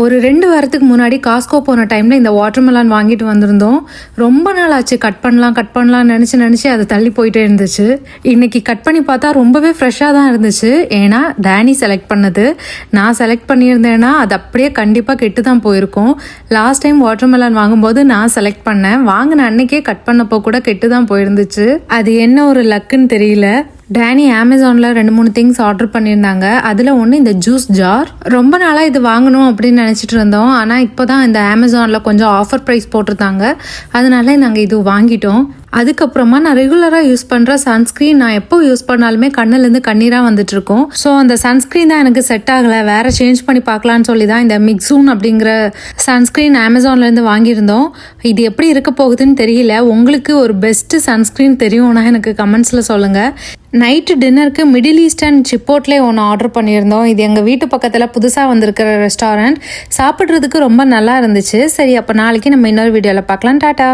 ஒரு 2 வாரத்துக்கு முன்னாடி காஸ்கோ போன டைமில் இந்த வாட்டர்மெலான் வாங்கிட்டு வந்திருந்தோம். ரொம்ப நாள் ஆச்சு கட் பண்ணலாம்னு நினச்சி அது தள்ளி போயிட்டே இருந்துச்சு. இன்றைக்கி கட் பண்ணி பார்த்தா ரொம்பவே ஃப்ரெஷ்ஷாக தான் இருந்துச்சு. ஏன்னா டேனி செலக்ட் பண்ணது. நான் செலக்ட் பண்ணியிருந்தேன்னா அது அப்படியே கண்டிப்பாக கெட்டு தான் போயிருக்கும். லாஸ்ட் டைம் வாட்டர்மெலான் வாங்கும்போது நான் செலக்ட் பண்ணேன். வாங்கின அன்னைக்கே கட் பண்ணப்போ கூட கெட்டு தான் போயிருந்துச்சு. அது என்ன ஒரு லக்குன்னு தெரியல. டேனி அமேசானில் 2-3 திங்ஸ் ஆர்டர் பண்ணியிருந்தாங்க. அதில் ஒன்று இந்த ஜூஸ் ஜார். ரொம்ப நாளாக இது வாங்கணும் அப்படின்னு நினச்சிட்டு இருந்தோம். ஆனால் இப்போ தான் இந்த அமேசானில் கொஞ்சம் ஆஃபர் ப்ரைஸ் போட்டிருந்தாங்க. அதனால நாங்கள் இது வாங்கிட்டோம். அதுக்கப்புறமா நான் ரெகுலராக யூஸ் பண்ணுற சன்ஸ்க்ரீன் நான் எப்போ யூஸ் பண்ணாலுமே கண்ணுலேருந்து கண்ணீராக வந்துட்டுருக்கோம். ஸோ அந்த சன்ஸ்க்ரீன் தான் எனக்கு செட் ஆகலை. வேறு சேஞ்ச் பண்ணி பார்க்கலான்னு சொல்லி தான் இந்த மிக்ஸூன் அப்படிங்கிற சன்ஸ்க்ரீன் அமேசான்லேருந்து வாங்கியிருந்தோம். இது எப்படி இருக்க போகுதுன்னு தெரியல. உங்களுக்கு ஒரு பெஸ்ட்டு சன்ஸ்க்ரீன் தெரியும்னா எனக்கு கமெண்ட்ஸில் சொல்லுங்கள். நைட்டு டின்னருக்கு மிடில் ஈஸ்டர்ன் சிப்போட்லே ஒன்று ஆர்டர் பண்ணியிருந்தோம். இது எங்கள் வீட்டு பக்கத்தில் புதுசாக வந்திருக்கிற ரெஸ்டாரண்ட். சாப்பிட்றதுக்கு ரொம்ப நல்லா இருந்துச்சு. சரி, அப்போ நாளைக்கு நம்ம இன்னொரு வீடியோவில் பார்க்கலாம். டாட்டா.